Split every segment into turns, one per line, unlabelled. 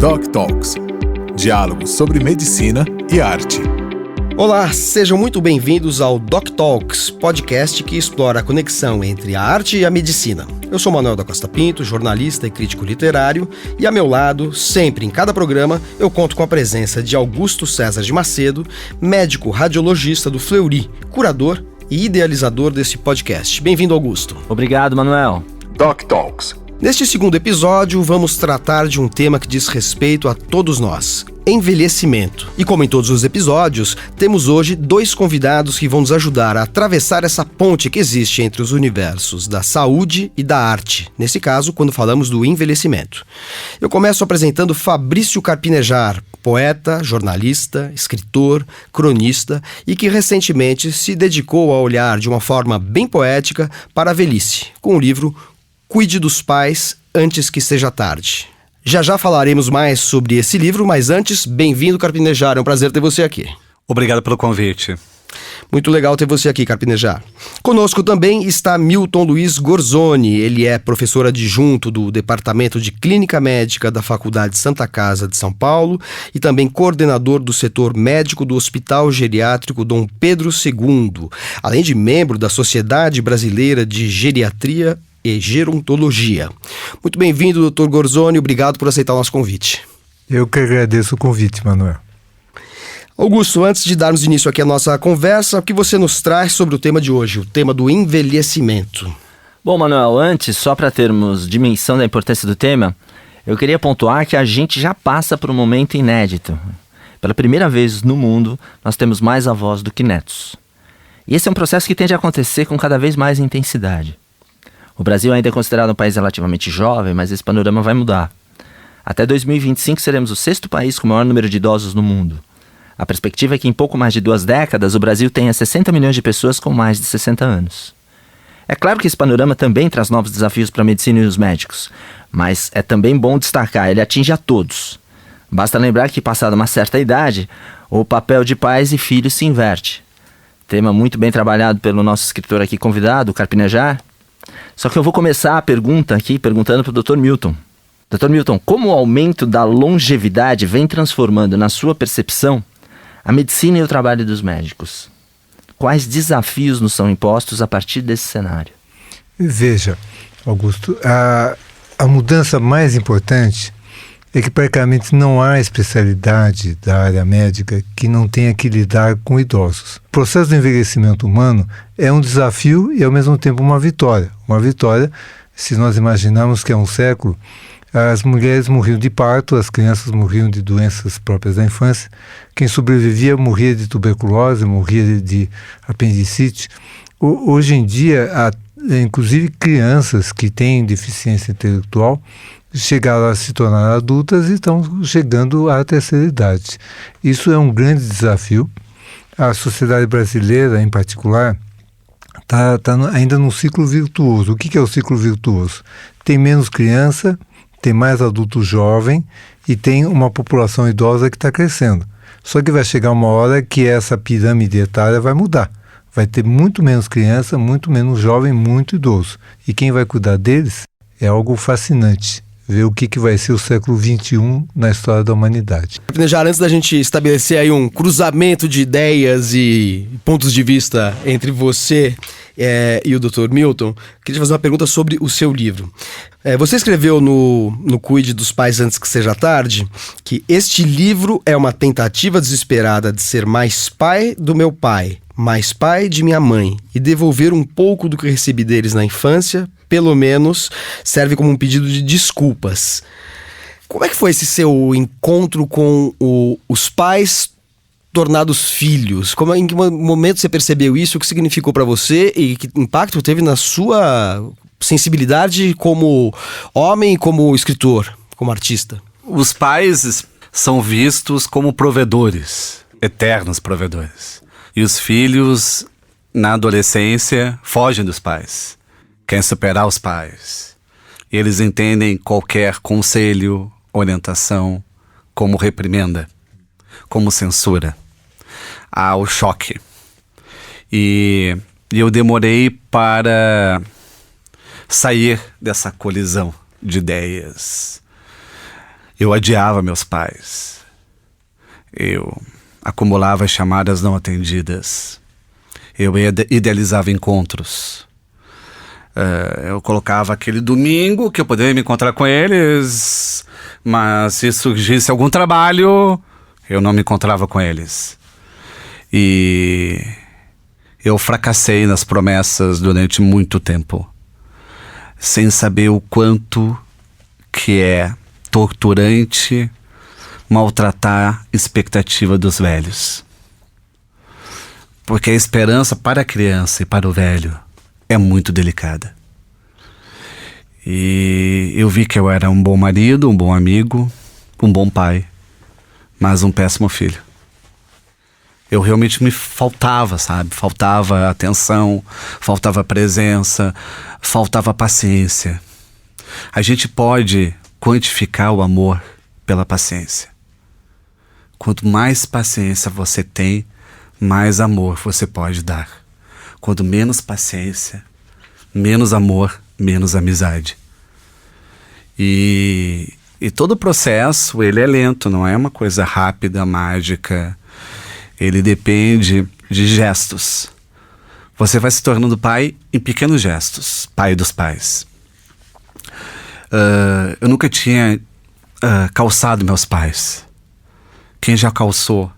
Doc Talks, diálogos sobre medicina e arte.
Olá, sejam muito bem-vindos ao Doc Talks, podcast que explora a conexão entre a arte e a medicina. Eu sou Manuel da Costa Pinto, jornalista e crítico literário, e a meu lado, sempre em cada programa, eu conto com a presença de Augusto César de Macedo, médico radiologista do Fleury, curador e idealizador desse podcast. Bem-vindo, Augusto.
Obrigado, Manuel.
Doc Talks.
Neste segundo episódio, vamos tratar de um tema que diz respeito a todos nós: envelhecimento. E como em todos os episódios, temos hoje dois convidados que vão nos ajudar a atravessar essa ponte que existe entre os universos da saúde e da arte, nesse caso, quando falamos do envelhecimento. Eu começo apresentando Fabrício Carpinejar, poeta, jornalista, escritor, cronista e que recentemente se dedicou a olhar de uma forma bem poética para a velhice, com o livro Cuide dos Pais Antes que Seja Tarde. Já falaremos mais sobre esse livro, mas antes, bem-vindo, Carpinejar, é um prazer ter você aqui.
Obrigado pelo convite.
Muito legal ter você aqui, Carpinejar. Conosco também está Milton Luiz Gorzoni. Ele é professor adjunto do Departamento de Clínica Médica da Faculdade Santa Casa de São Paulo e também coordenador do setor médico do Hospital Geriátrico Dom Pedro II, além de membro da Sociedade Brasileira de Geriatria e Gerontologia. Muito bem-vindo, Dr. Gorzoni, obrigado por aceitar o nosso convite.
Eu que agradeço o convite, Manuel.
Augusto, antes de darmos início aqui à nossa conversa, o que você nos traz sobre o tema de hoje, o tema do envelhecimento?
Bom, Manuel, antes, só para termos dimensão da importância do tema, eu queria pontuar que a gente já passa por um momento inédito. Pela primeira vez no mundo, nós temos mais avós do que netos. E esse é um processo que tende a acontecer com cada vez mais intensidade. O Brasil ainda é considerado um país relativamente jovem, mas esse panorama vai mudar. Até 2025 seremos o sexto país com o maior número de idosos no mundo. A perspectiva é que em pouco mais de 2 décadas o Brasil tenha 60 milhões de pessoas com mais de 60 anos. É claro que esse panorama também traz novos desafios para a medicina e os médicos, mas é também bom destacar, ele atinge a todos. Basta lembrar que, passada uma certa idade, o papel de pais e filhos se inverte. Tema muito bem trabalhado pelo nosso escritor aqui convidado, o Carpinejar. Só que eu vou começar a pergunta aqui perguntando para o Dr. Milton. Dr. Milton, como o aumento da longevidade vem transformando, na sua percepção, a medicina e o trabalho dos médicos? Quais desafios nos são impostos a partir desse cenário?
Veja, Augusto, a mudança mais importante é que praticamente não há especialidade da área médica que não tenha que lidar com idosos. O processo do envelhecimento humano é um desafio e ao mesmo tempo uma vitória. Uma vitória, se nós imaginarmos que há um século, as mulheres morriam de parto, as crianças morriam de doenças próprias da infância, quem sobrevivia morria de tuberculose, morria de apendicite. Hoje em dia, há inclusive crianças que têm deficiência intelectual chegaram a se tornar adultas e estão chegando à terceira idade. Isso é um grande desafio. A sociedade brasileira, em particular, está ainda num ciclo virtuoso. O que é o ciclo virtuoso? Tem menos criança, tem mais adulto jovem e tem uma população idosa que está crescendo. Só que vai chegar uma hora que essa pirâmide etária vai mudar. Vai ter muito menos criança, muito menos jovem, muito idoso. E quem vai cuidar deles é algo fascinante. Ver o que vai ser o século XXI na história da humanidade.
Já antes da gente estabelecer aí um cruzamento de ideias e pontos de vista entre você e o Dr. Milton, queria te fazer uma pergunta sobre o seu livro. Você escreveu no Cuide dos Pais Antes que Seja Tarde que este livro é uma tentativa desesperada de ser mais pai do meu pai, mais pai de minha mãe e devolver um pouco do que recebi deles na infância. Pelo menos serve como um pedido de desculpas. Como é que foi esse seu encontro com os pais tornados filhos? Em que momento você percebeu isso? O que significou para você e que impacto teve na sua sensibilidade como homem, como escritor, como artista?
Os pais são vistos como provedores, eternos provedores. E os filhos, na adolescência, fogem dos pais. Querem superar os pais. E eles entendem qualquer conselho, orientação, como reprimenda, como censura. Há o choque. E eu demorei para sair dessa colisão de ideias. Eu adiava meus pais. Eu acumulava chamadas não atendidas. Eu idealizava encontros. Eu colocava aquele domingo que eu poderia me encontrar com eles, mas se surgisse algum trabalho, eu não me encontrava com eles. E eu fracassei nas promessas durante muito tempo, sem saber o quanto que é torturante maltratar a expectativa dos velhos. Porque a esperança para a criança e para o velho é muito delicada. E eu vi que eu era um bom marido, um bom amigo, um bom pai, mas um péssimo filho. Eu realmente me faltava, sabe? Faltava atenção, faltava presença, faltava paciência. A gente pode quantificar o amor pela paciência. Quanto mais paciência você tem, mais amor você pode dar. Quanto menos paciência, menos amor, menos amizade. E todo o processo, ele é lento, não é uma coisa rápida, mágica. Ele depende de gestos. Você vai se tornando pai em pequenos gestos, pai dos pais. Eu nunca tinha calçado meus pais. Quem já calçou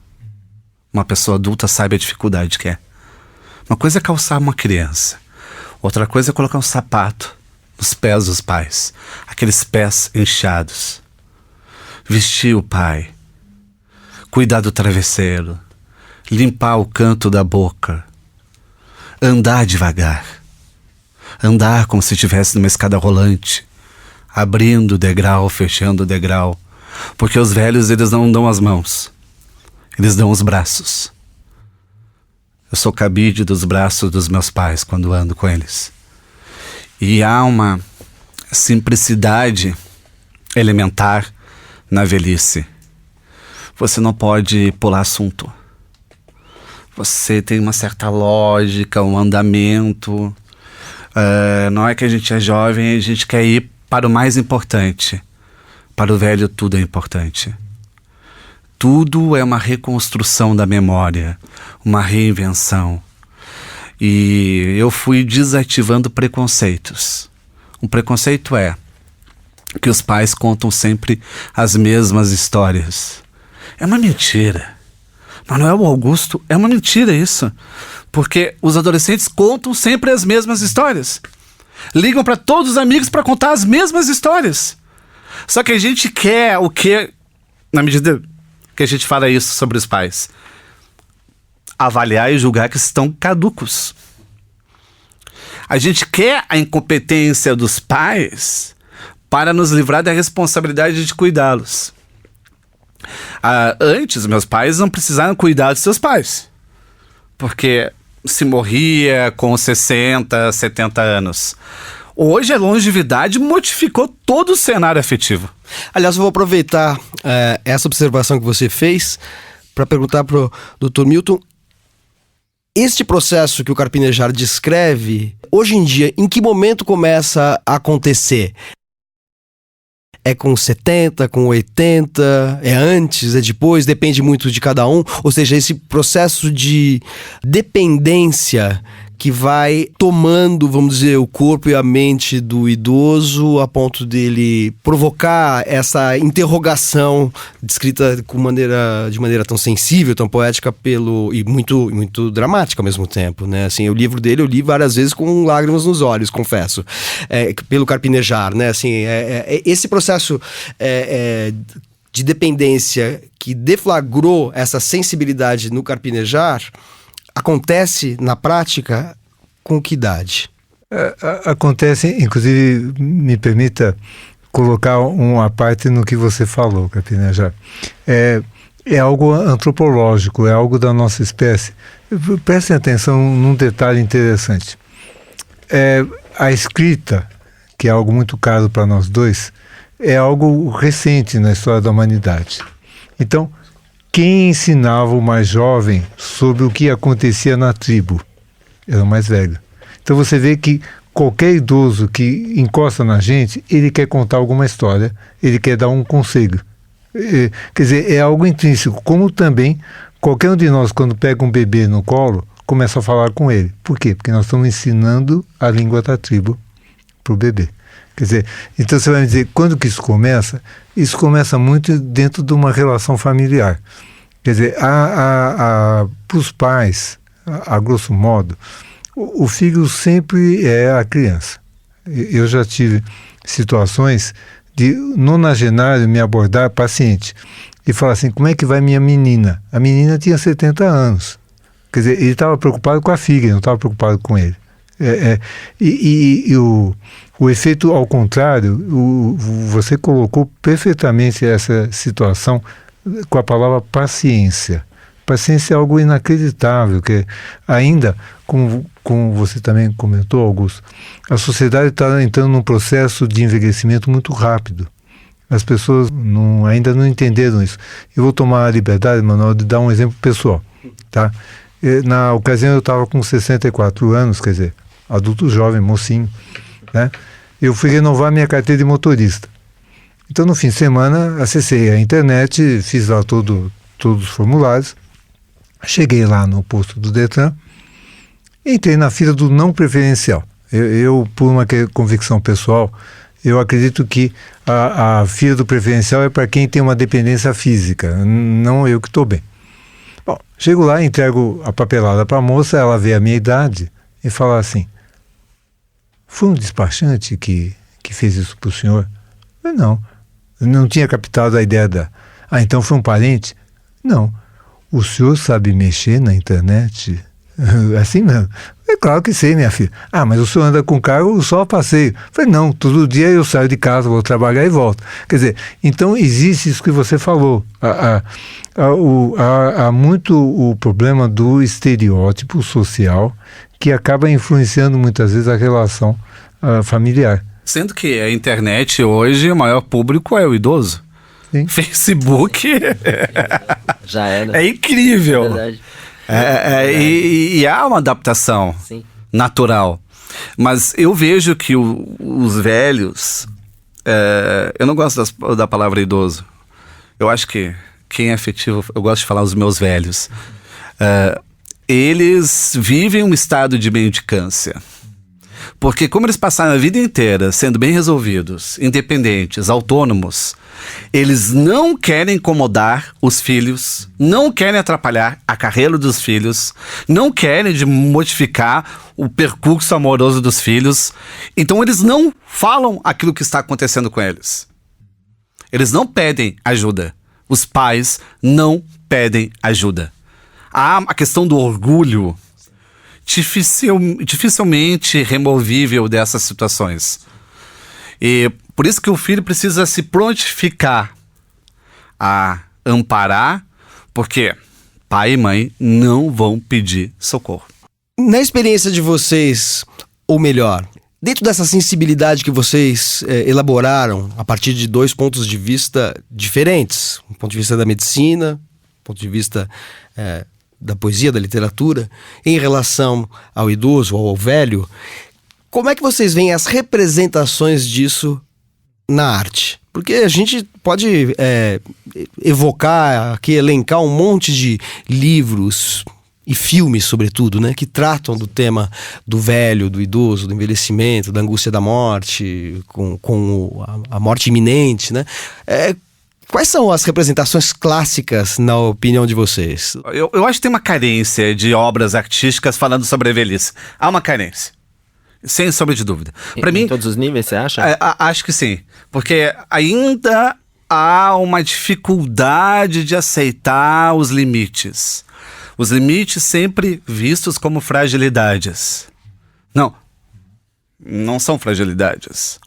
uma pessoa adulta sabe a dificuldade que é. Uma coisa é calçar uma criança. Outra coisa é colocar um sapato nos pés dos pais. Aqueles pés inchados. Vestir o pai. Cuidar do travesseiro. Limpar o canto da boca. Andar devagar. Andar como se estivesse numa escada rolante. Abrindo o degrau, fechando o degrau. Porque os velhos, eles não dão as mãos. Eles dão os braços. Eu sou cabide dos braços dos meus pais quando ando com eles. E há uma simplicidade elementar na velhice. Você não pode pular assunto. Você tem uma certa lógica, um andamento. Não é que a gente é jovem e a gente quer ir para o mais importante. Para o velho tudo é importante. Tudo é uma reconstrução da memória, uma reinvenção. E eu fui desativando preconceitos. Um preconceito é que os pais contam sempre as mesmas histórias. É uma mentira. Manuel Augusto, é uma mentira isso. Porque os adolescentes contam sempre as mesmas histórias. Ligam para todos os amigos para contar as mesmas histórias. Só que a gente quer o que, na medida que a gente fala isso sobre os pais, avaliar e julgar que estão caducos. A gente quer a incompetência dos pais para nos livrar da responsabilidade de cuidá-los. Antes, meus pais não precisaram cuidar dos seus pais, porque se morria com 60, 70 anos. Hoje a longevidade modificou todo o cenário afetivo.
Aliás, eu vou aproveitar essa observação que você fez para perguntar para o Dr. Milton. Este processo que o Carpinejar descreve, hoje em dia, em que momento começa a acontecer? É com 70, com 80, é antes, é depois, depende muito de cada um. Ou seja, esse processo de dependência que vai tomando, vamos dizer, o corpo e a mente do idoso a ponto dele provocar essa interrogação descrita de maneira tão sensível, tão poética e muito dramática ao mesmo tempo, né? Assim, o livro dele eu li várias vezes com lágrimas nos olhos, confesso, pelo Carpinejar, né? Assim, esse processo de dependência que deflagrou essa sensibilidade no Carpinejar acontece na prática com que idade?
Acontece, inclusive, me permita colocar uma parte no que você falou, Carpinejar. É algo antropológico, é algo da nossa espécie. Prestem atenção num detalhe interessante. A escrita, que é algo muito caro para nós dois, é algo recente na história da humanidade. Então, quem ensinava o mais jovem sobre o que acontecia na tribo? Era o mais velho. Então você vê que qualquer idoso que encosta na gente, ele quer contar alguma história, ele quer dar um conselho, Quer dizer, é algo intrínseco, como também qualquer um de nós, quando pega um bebê no colo, começa a falar com ele. Por quê? Porque nós estamos ensinando a língua da tribo para o bebê. Quer dizer, então você vai me dizer, quando que isso começa? Isso começa muito dentro de uma relação familiar. Quer dizer, para os pais, a grosso modo, o filho sempre é a criança. Eu já tive situações de nonagenário me abordar paciente e falar assim, como é que vai minha menina? A menina tinha 70 anos. Quer dizer, ele estava preocupado com a filha, não estava preocupado com ele. O efeito ao contrário, você colocou perfeitamente essa situação com a palavra paciência. Paciência é algo inacreditável, que ainda, como você também comentou, Augusto, a sociedade está entrando num processo de envelhecimento muito rápido. As pessoas ainda não entenderam isso. Eu vou tomar a liberdade, Manuel, de dar um exemplo pessoal. Tá? Na ocasião eu estava com 64 anos, quer dizer, adulto jovem, mocinho, né? Eu fui renovar minha carteira de motorista. Então, no fim de semana, acessei a internet, fiz lá todos os formulários, cheguei lá no posto do Detran, entrei na fila do não preferencial. Eu, por uma convicção pessoal, eu acredito que a fila do preferencial é para quem tem uma dependência física, não eu que estou bem. Bom, chego lá, entrego a papelada para a moça, ela vê a minha idade e fala assim, foi um despachante que fez isso para o senhor? Eu não tinha captado a ideia então foi um parente? Não. O senhor sabe mexer na internet? Assim mesmo. É claro que sei, minha filha. Mas o senhor anda com carro só a passeio. Eu falei, não, todo dia eu saio de casa, vou trabalhar e volto. Quer dizer, então existe isso que você falou. Há muito o problema do estereótipo social que acaba influenciando muitas vezes a relação familiar.
Sendo que a internet hoje, o maior público é o idoso. Sim. Facebook
já era.
É incrível.
Verdade.
E há uma adaptação natural. Mas eu vejo que os velhos... eu não gosto da palavra idoso. Eu acho que quem é afetivo... Eu gosto de falar os meus velhos. Eles vivem um estado de mendicância. Porque como eles passaram a vida inteira sendo bem resolvidos, independentes, autônomos, eles não querem incomodar os filhos, não querem atrapalhar a carreira dos filhos, não querem modificar o percurso amoroso dos filhos. Então eles não falam aquilo que está acontecendo com eles. Eles não pedem ajuda. Os pais não pedem ajuda. Há a questão do orgulho dificilmente removível dessas situações. E por isso que o filho precisa se prontificar a amparar, porque pai e mãe não vão pedir socorro.
Na experiência de vocês, ou melhor, dentro dessa sensibilidade que vocês elaboraram a partir de dois pontos de vista diferentes, um ponto de vista da medicina, um ponto de vista da poesia, da literatura, em relação ao idoso ou ao velho, como é que vocês veem as representações disso na arte? Porque a gente pode evocar aqui, elencar um monte de livros e filmes, sobretudo, né, que tratam do tema do velho, do idoso, do envelhecimento, da angústia da morte, com a morte iminente, né? Quais são as representações clássicas, na opinião de vocês?
Eu acho que tem uma carência de obras artísticas falando sobre a velhice. Há uma carência. Sem sombra de dúvida. Para mim,
em todos os níveis, você acha?
Acho que sim. Porque ainda há uma dificuldade de aceitar os limites. Os limites sempre vistos como fragilidades. Não são fragilidades.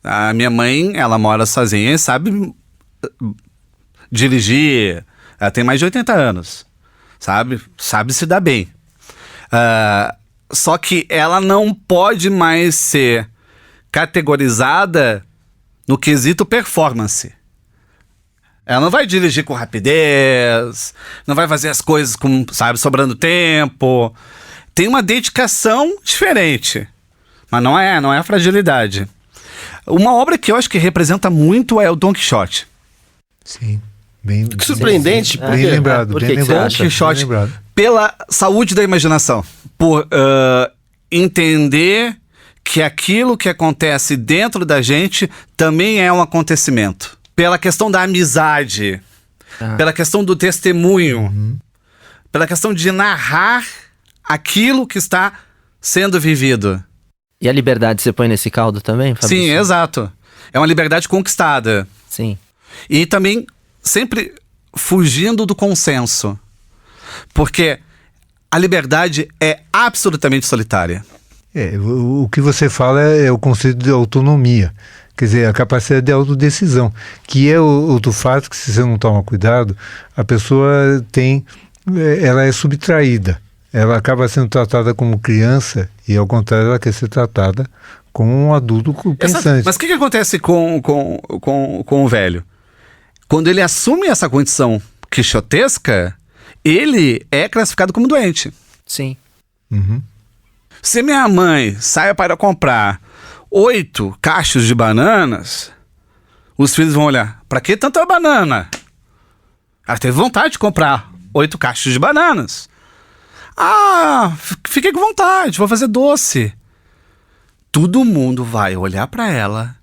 A minha mãe, ela mora sozinha e sabe dirigir. Ela tem mais de 80 anos. Sabe se dar bem. Só que ela não pode mais ser categorizada no quesito performance. Ela não vai dirigir com rapidez, não vai fazer as coisas com, sobrando tempo. Tem uma dedicação diferente, mas não é a fragilidade. Uma obra que eu acho que representa muito é o Dom Quixote.
Sim, bem,
Que surpreendente,
sim.
por
bem
quê?
lembrado,
Por que
bem
que você
lembrado.
acha?
bem
Quixote,
lembrado.
pela saúde da imaginação, por entender que aquilo que acontece dentro da gente também é um acontecimento. Pela questão da amizade, pela questão do testemunho, pela questão de narrar aquilo que está sendo vivido.
E a liberdade você põe nesse caldo também, Fabrício?
Sim, exato. É uma liberdade conquistada.
Sim.
E também sempre fugindo do consenso. Porque a liberdade é absolutamente solitária.
O que você fala é o conceito de autonomia, quer dizer, a capacidade de autodecisão, que é outro fato que, se você não toma cuidado, a pessoa ela é subtraída, ela acaba sendo tratada como criança e, ao contrário, ela quer ser tratada como um adulto pensante.
Mas o que acontece com o velho? Quando ele assume essa condição quixotesca, ele é classificado como doente.
Sim.
Se minha mãe sai para comprar 8 cachos de bananas, os filhos vão olhar, para que tanta banana? Ela teve vontade de comprar 8 cachos de bananas. Ah, fiquei com vontade, vou fazer doce. Todo mundo vai olhar para ela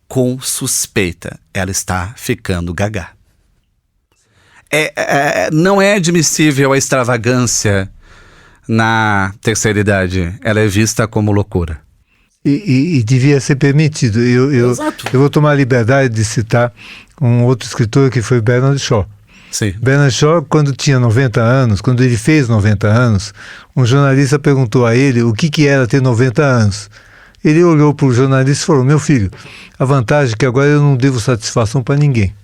com suspeita. Ela está ficando gaga. Não é admissível a extravagância na terceira idade. Ela é vista como loucura.
E devia ser permitido.
Exato.
Eu vou tomar a liberdade de citar um outro escritor que foi Bernard Shaw.
Sim.
Bernard Shaw, quando tinha 90 anos, quando ele fez 90 anos, um jornalista perguntou a ele o que era ter 90 anos. Ele olhou para o jornalista e falou: meu filho, a vantagem é que agora eu não devo satisfação para ninguém.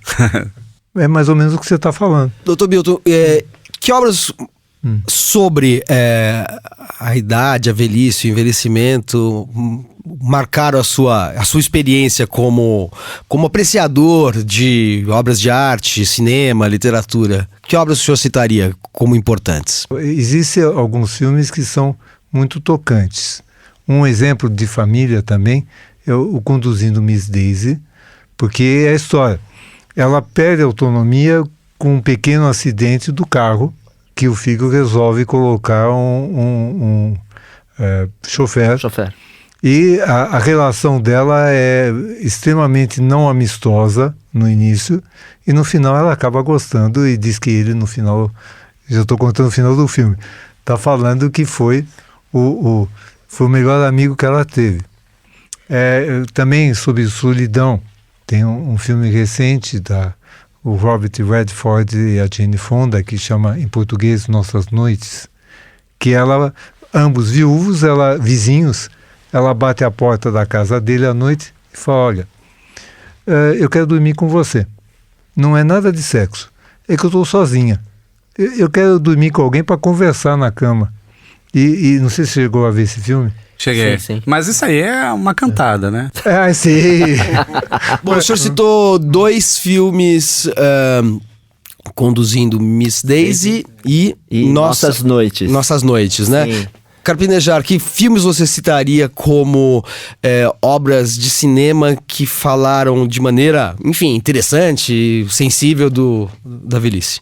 É mais ou menos o que você está falando.
Doutor Milton, que obras sobre a idade, a velhice, o envelhecimento marcaram a sua experiência como apreciador de obras de arte, cinema, literatura? Que obras o senhor citaria como importantes?
Existem alguns filmes que são muito tocantes. Um exemplo de família também é o Conduzindo Miss Daisy, porque é a história. Ela perde a autonomia com um pequeno acidente do carro que o filho resolve colocar um chofer. E a relação dela é extremamente não amistosa no início, e no final ela acaba gostando e diz que ele, no final, já estou contando o final do filme, está falando que foi o melhor amigo que ela teve. Também sobre solidão, tem um filme recente o Robert Redford e a Jane Fonda, que chama em português Nossas Noites, que ambos viúvos, vizinhos, ela bate a porta da casa dele à noite e fala: olha, eu quero dormir com você. Não é nada de sexo, é que eu estou sozinha. Eu quero dormir com alguém para conversar na cama. E não sei se você chegou a ver esse filme.
Cheguei.
Sim.
Mas isso aí é uma cantada, né?
Sei.
Bom, o senhor citou 2 filmes Conduzindo Miss Daisy e
Nossas Noites.
Nossas Noites, né?
Sim.
Carpinejar, que filmes você citaria como obras de cinema que falaram de maneira, enfim, interessante, sensível da velhice?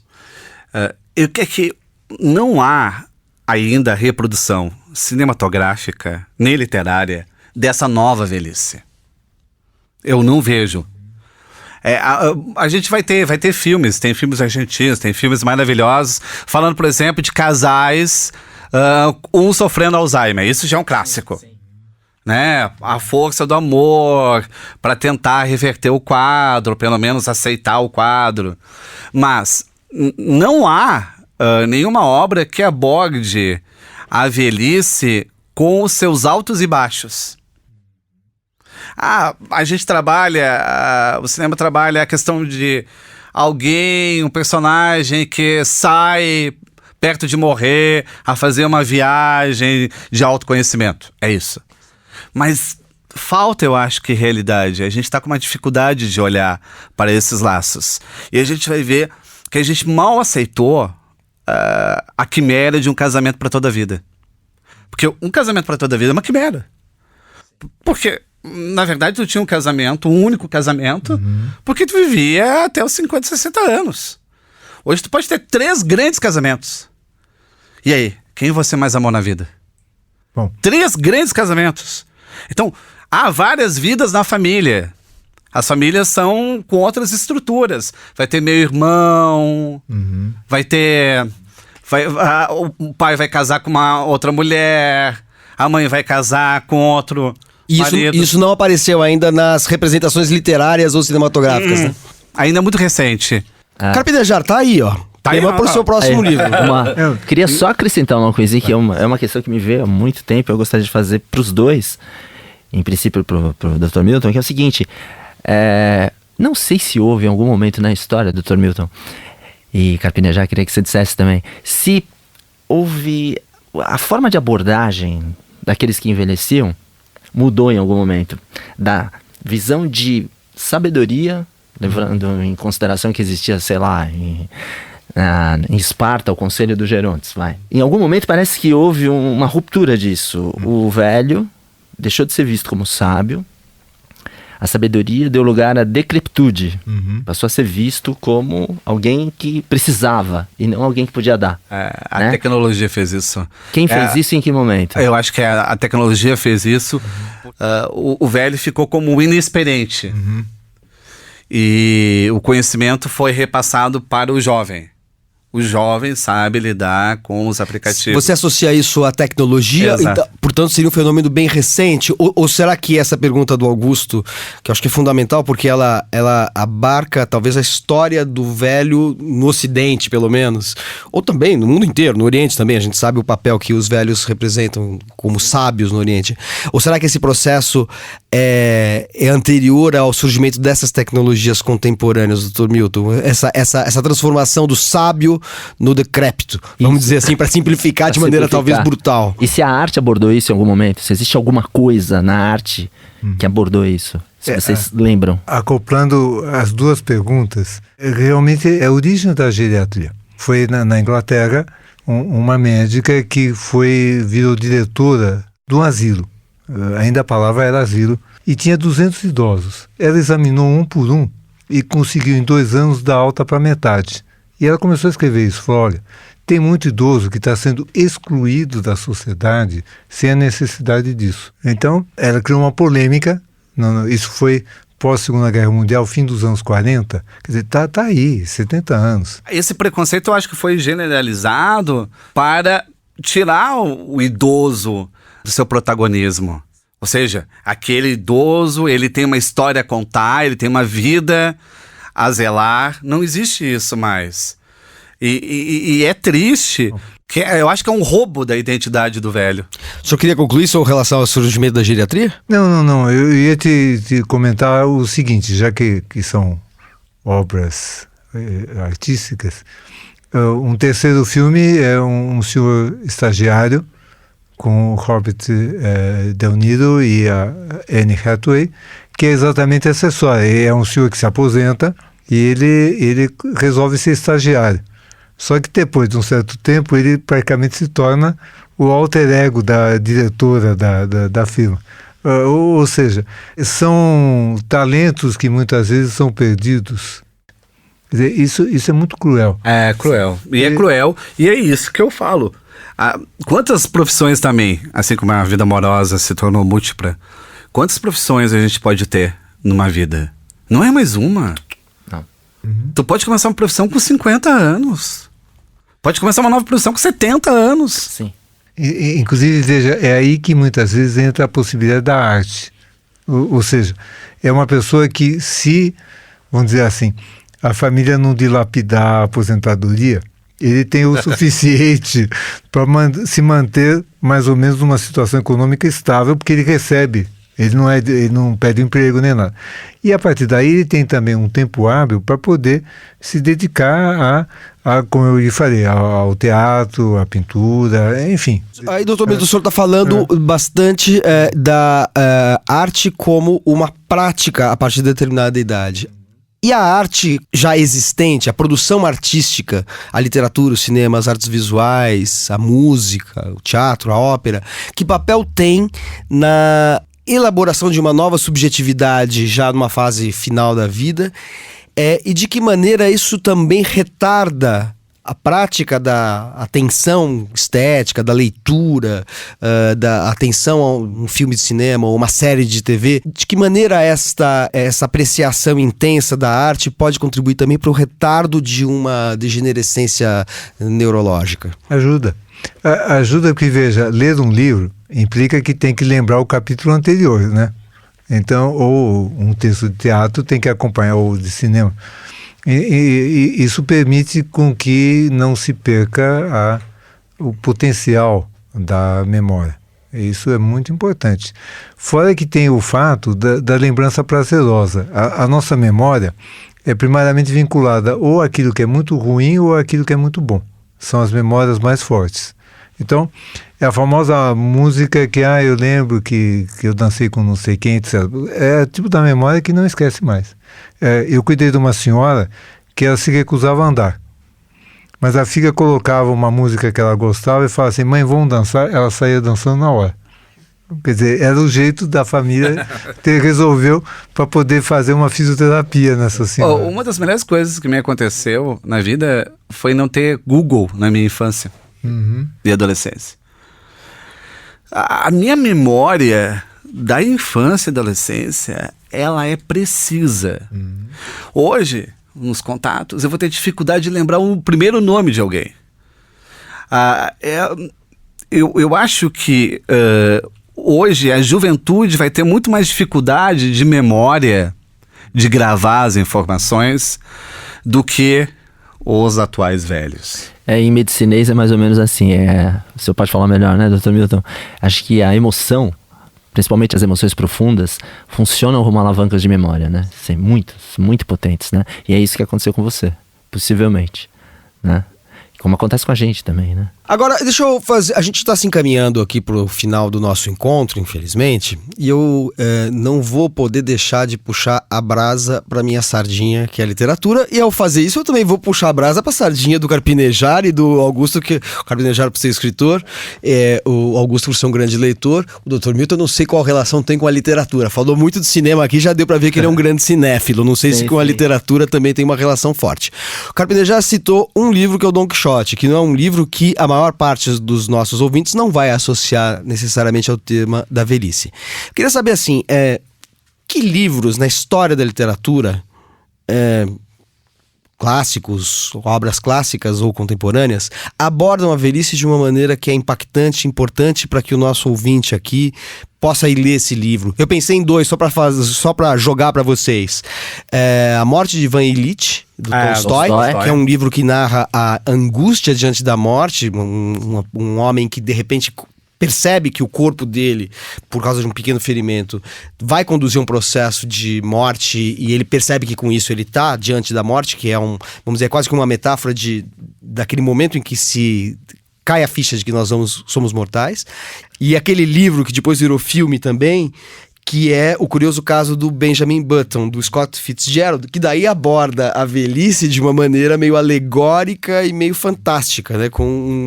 Eu quero que não há ainda reprodução cinematográfica nem literária dessa nova velhice. Eu não vejo. A gente vai ter filmes, tem filmes argentinos, tem filmes maravilhosos, falando, por exemplo, de casais, um sofrendo Alzheimer. Isso já é um clássico. Né? A força do amor para tentar reverter o quadro, pelo menos aceitar o quadro. Mas não há nenhuma obra que aborde a velhice com os seus altos e baixos. A gente trabalha, o cinema trabalha a questão de alguém, um personagem que sai perto de morrer a fazer uma viagem de autoconhecimento. É isso. Mas falta, eu acho, que realidade. A gente está com uma dificuldade de olhar para esses laços. E a gente vai ver que a gente mal aceitou a quimera de um casamento para toda a vida. Porque um casamento para toda a vida é uma quimera. Porque Na verdade, tu tinha um casamento, um único casamento, porque tu vivia até os 50, 60 anos. Hoje tu pode ter 3 grandes casamentos. E aí, quem você mais amou na vida?
Bom.
3 grandes casamentos. Então, há várias vidas na família. As famílias são com outras estruturas. Vai ter meu irmão, vai ter... o pai vai casar com uma outra mulher, a mãe vai casar com outro marido.
Isso não apareceu ainda nas representações literárias ou cinematográficas, né?
Ainda é muito recente.
Carpinejar, tá aí, ó.
Tá aí,
Tema pro seu próximo livro.
Queria só acrescentar uma coisinha que é uma questão que me veio há muito tempo. Eu gostaria de fazer pros dois, em princípio pro Dr. Milton, que é o seguinte: não sei se houve em algum momento na história, Dr. Milton e Carpinejar, queria que você dissesse também, se houve a forma de abordagem daqueles que envelheciam mudou em algum momento, da visão de sabedoria, levando em consideração que existia, sei lá, em Esparta, o Conselho dos Gerontes, vai. Em algum momento parece que houve uma ruptura disso. O velho deixou de ser visto como sábio, a sabedoria deu lugar à decrepitude. Passou a ser visto como alguém que precisava e não alguém que podia dar.
A tecnologia fez isso.
Quem fez isso e em que momento?
Eu acho que a tecnologia fez isso. O velho ficou como um inexperiente. E o conhecimento foi repassado para o jovem. O jovem sabe lidar com os aplicativos.
Você associa isso à tecnologia? Então, portanto, seria um fenômeno bem recente? Ou será que essa pergunta do Augusto, que eu acho que é fundamental, porque ela abarca talvez a história do velho no Ocidente, pelo menos, ou também no mundo inteiro, no Oriente também, a gente sabe o papel que os velhos representam como sábios no Oriente. Ou será que esse processo é anterior ao surgimento dessas tecnologias contemporâneas, Dr. Milton? Essa transformação do sábio no decrépito, vamos dizer assim, para simplificar de maneira talvez brutal.
E se a arte abordou isso em algum momento? Se existe alguma coisa na arte que abordou isso? Se vocês lembram.
Acoplando as duas perguntas, realmente é a origem da geriatria. Foi na Inglaterra uma médica que virou diretora de um asilo. Ainda a palavra era asilo. E tinha 200 idosos. Ela examinou um por um e conseguiu em 2 anos dar alta para metade. E ela começou a escrever isso, falou, olha, tem muito idoso que está sendo excluído da sociedade sem a necessidade disso. Então, ela criou uma polêmica, isso foi pós-Segunda Guerra Mundial, fim dos anos 40, quer dizer, tá aí, 70 anos.
Esse preconceito eu acho que foi generalizado para tirar o idoso do seu protagonismo. Ou seja, aquele idoso, ele tem uma história a contar, ele tem uma vida a zelar, não existe isso mais. E é triste, que eu acho que é um roubo da identidade do velho.
O senhor queria concluir sobre relação ao surgimento da geriatria?
Não, eu ia te comentar o seguinte, já que são obras artísticas, um terceiro filme é um senhor estagiário com o Robert De Niro e a Anne Hathaway, que é exatamente essa história. É um senhor que se aposenta e ele resolve ser estagiário. Só que depois de um certo tempo ele praticamente se torna o alter ego da diretora da firma. Ou seja, são talentos que muitas vezes são perdidos. Quer dizer, isso é muito cruel.
É cruel. É cruel. E é isso que eu falo. Quantas profissões também, assim como a vida amorosa se tornou múltipla, quantas profissões a gente pode ter numa vida? Não é mais uma.
Não.
Tu pode começar uma profissão com 50 anos. Pode começar uma nova profissão com 70 anos.
Sim.
Inclusive, veja, é aí que muitas vezes entra a possibilidade da arte. Ou seja, é uma pessoa que vamos dizer assim, a família não dilapidar a aposentadoria, ele tem o suficiente para se manter mais ou menos numa situação econômica estável, porque ele recebe, ele não pede emprego nem nada. E a partir daí ele tem também um tempo hábil para poder se dedicar como eu lhe falei, ao teatro, à pintura, enfim.
Aí, doutor Milton, o senhor está falando bastante da arte como uma prática a partir de determinada idade. E a arte já existente, a produção artística, a literatura, o cinema, as artes visuais, a música, o teatro, a ópera, que papel tem na elaboração de uma nova subjetividade já numa fase final da vida, e de que maneira isso também retarda a prática da atenção estética, da leitura, da atenção a um filme de cinema ou uma série de TV. De que maneira essa apreciação intensa da arte pode contribuir também para o retardo de uma degenerescência neurológica?
Ajuda. Ajuda porque, veja, ler um livro implica que tem que lembrar o capítulo anterior, né? Então, ou um texto de teatro tem que acompanhar, ou de cinema. E isso permite com que não se perca o potencial da memória. Isso é muito importante. Fora que tem o fato da lembrança prazerosa. A nossa memória é primariamente vinculada ou àquilo que é muito ruim ou àquilo que é muito bom. São as memórias mais fortes. Então, é a famosa música que eu lembro que eu dancei com não sei quem, etc. É o tipo da memória que não esquece mais. Eu cuidei de uma senhora que ela se recusava a andar. Mas a filha colocava uma música que ela gostava e falava assim, mãe, vamos dançar? Ela saía dançando na hora. Quer dizer, era o jeito da família que resolveu para poder fazer uma fisioterapia nessa senhora.
Uma das melhores coisas que me aconteceu na vida foi não ter Google na minha infância e adolescência. A minha memória da infância e adolescência, ela é precisa. Hoje, nos contatos, eu vou ter dificuldade de lembrar o primeiro nome de alguém. Eu acho que hoje a juventude vai ter muito mais dificuldade de memória, de gravar as informações, do que os atuais velhos.
Em medicinês é mais ou menos assim. O senhor pode falar melhor, né, Dr. Milton? Acho que a emoção, principalmente as emoções profundas, funcionam como alavancas de memória, né? Sim, muito potentes, né? E é isso que aconteceu com você, possivelmente, né? Como acontece com a gente também, né?
Agora, deixa eu fazer... A gente está se encaminhando aqui para o final do nosso encontro, infelizmente, e eu não vou poder deixar de puxar a brasa para minha sardinha, que é a literatura, e ao fazer isso eu também vou puxar a brasa para a sardinha do Carpinejar e do Augusto, que o Carpinejar por ser escritor, o Augusto por ser um grande leitor, o Dr. Milton eu não sei qual relação tem com a literatura. Falou muito de cinema aqui, já deu para ver que ele é um grande cinéfilo, não sei se com a literatura também tem uma relação forte. O Carpinejar citou um livro que é o Don Quixote, que não é um livro que a maior parte dos nossos ouvintes não vai associar necessariamente ao tema da velhice. Eu queria saber assim, que livros na história da literatura, clássicos, obras clássicas ou contemporâneas, abordam a velhice de uma maneira que é impactante, importante para que o nosso ouvinte aqui possa ir ler esse livro. Eu pensei em dois, só para jogar para vocês. A Morte de Ivan Ilitch, do Tolstói, que é um livro que narra a angústia diante da morte, um homem que de repente percebe que o corpo dele, por causa de um pequeno ferimento, vai conduzir um processo de morte, e ele percebe que com isso ele está diante da morte, que é vamos dizer, quase que uma metáfora daquele momento em que se cai a ficha de que nós somos mortais. E aquele livro que depois virou filme também, que é O Curioso Caso do Benjamin Button, do Scott Fitzgerald, que daí aborda a velhice de uma maneira meio alegórica e meio fantástica, né? Com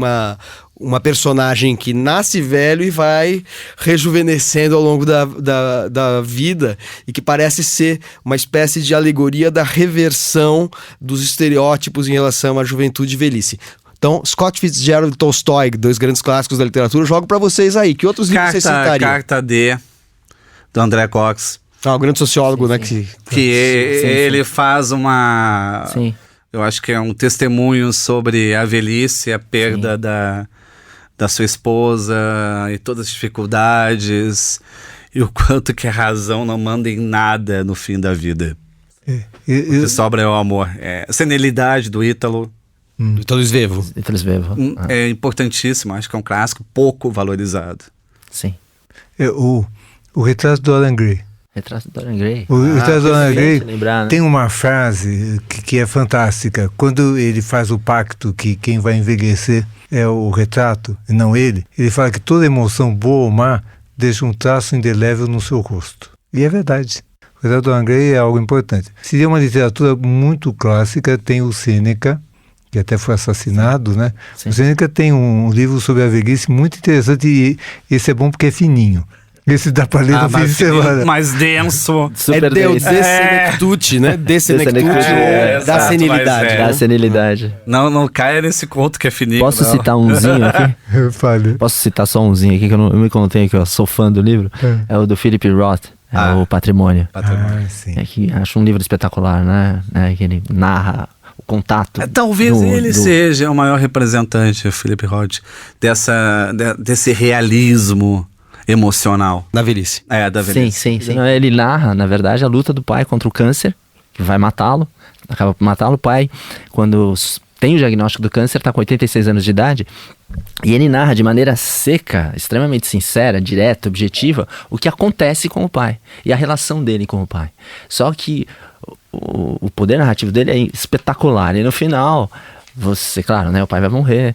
uma personagem que nasce velho e vai rejuvenescendo ao longo da vida, e que parece ser uma espécie de alegoria da reversão dos estereótipos em relação à juventude e velhice. Então, Scott Fitzgerald e Tolstói, dois grandes clássicos da literatura, jogo para vocês aí. Que outros livros vocês citariam?
Carta D, do André Cox.
O grande sociólogo,
sim,
né?
Sim.
Que ele faz uma...
Sim.
Eu acho que é um testemunho sobre a velhice, a perda da sua esposa e todas as dificuldades, e o quanto que a razão não manda em nada no fim da vida. O que sobra é o amor. A senilidade do Ítalo.
Do Ítalo Svevo.
É importantíssimo, acho que é um clássico pouco valorizado.
Sim.
O Retrato do Dorian Gray.
Retrato do Dorian Gray.
O Retrato do Dorian Gray
lembrar, né?
tem uma frase que é fantástica. Quando ele faz o pacto que quem vai envelhecer é o retrato e não ele fala que toda emoção boa ou má deixa um traço indelével no seu rosto. E é verdade. O Retrato do Dorian Gray é algo importante. Seria uma literatura muito clássica, tem o Sêneca, que até foi assassinado, né? Sim. O Sêneca tem um livro sobre a velhice muito interessante, e esse é bom porque é fininho. Esse dá pra ler no fim de semana.
mais denso.
Super
é o
denso.
desenectute, né? Desenectute da
exato,
senilidade.
mas
Da senilidade.
Não caia nesse conto que é fininho.
Posso
não.
citar umzinho aqui?
Fale.
Posso citar só umzinho aqui, que eu me contei que eu sou fã do livro? É o do Philip Roth, o Patrimônio.
Ah, sim.
É que acho um livro espetacular, né? Que ele narra o contato.
Talvez ele seja o maior representante, o Philip Roth, desse realismo emocional.
Da velhice.
Da velhice.
Sim. Ele narra, na verdade, a luta do pai contra o câncer, que vai matá-lo, acaba por matá-lo. O pai, quando tem o diagnóstico do câncer, está com 86 anos de idade, e ele narra de maneira seca, extremamente sincera, direta, objetiva, o que acontece com o pai e a relação dele com o pai. Só que o poder narrativo dele é espetacular, e no final, claro, né, o pai vai morrer,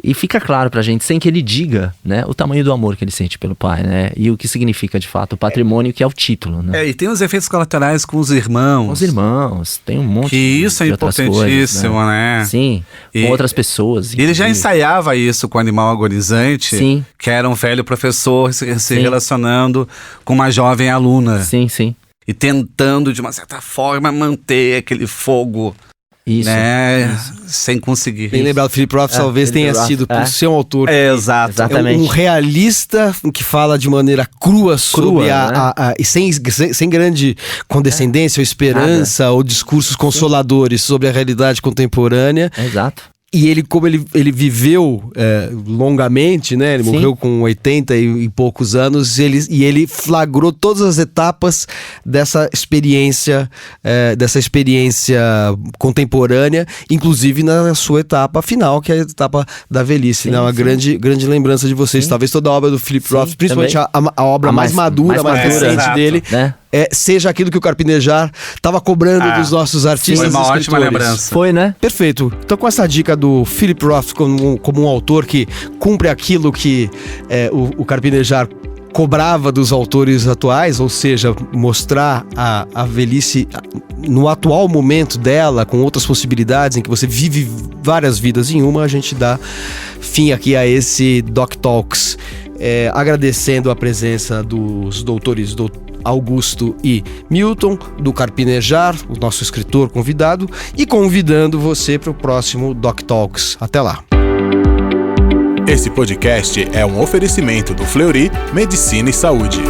e fica claro pra gente, sem que ele diga, né, o tamanho do amor que ele sente pelo pai, né, e o que significa de fato o patrimônio, que é o título, né.
E tem os efeitos colaterais com os irmãos.
Com os irmãos, tem um monte
Que isso é
de outras
importantíssimo,
coisas,
né?
Sim,
E
com outras pessoas.
ele já
inclusive.
ensaiava isso com o animal agonizante,
Sim.
que era um velho professor se
Sim.
relacionando com uma jovem aluna.
Sim.
E tentando, de uma certa forma, manter aquele fogo,
Isso.
né? Sem conseguir.
Bem lembrado, Philip Roth talvez
Philip
tenha
Roth,
sido por ser um autor.
Exato.
Exatamente.
Um realista que fala de maneira crua sobre
né?
e sem grande condescendência ou esperança ou discursos consoladores sobre a realidade contemporânea.
Exato.
E ele, como ele viveu longamente, né? Ele
Sim.
morreu com 80 e poucos anos, e ele flagrou todas as etapas dessa experiência contemporânea, inclusive na sua etapa final, que é a etapa da velhice.
Sim,
né? Uma
sim.
grande lembrança de vocês.
Sim.
Talvez toda a obra do Philip
Sim,
Roth, principalmente
também.
a obra mais madura, mais
madura,
recente
exato.
dele,
Né?
seja aquilo que o Carpinejar estava cobrando dos nossos artistas.
Foi uma
e
ótima
escritores.
lembrança.
Foi, né?
Perfeito. Então, com essa dica do Philip Roth como um autor que cumpre aquilo que o Carpinejar cobrava dos autores atuais, ou seja, mostrar a velhice no atual momento dela, com outras possibilidades, em que você vive várias vidas em uma, a gente dá fim aqui a esse Doc Talks. Agradecendo a presença dos doutores Augusto e Milton, do Carpinejar, o nosso escritor convidado, e convidando você para o próximo Doc Talks. Até lá!
Esse podcast é um oferecimento do Fleury Medicina e Saúde.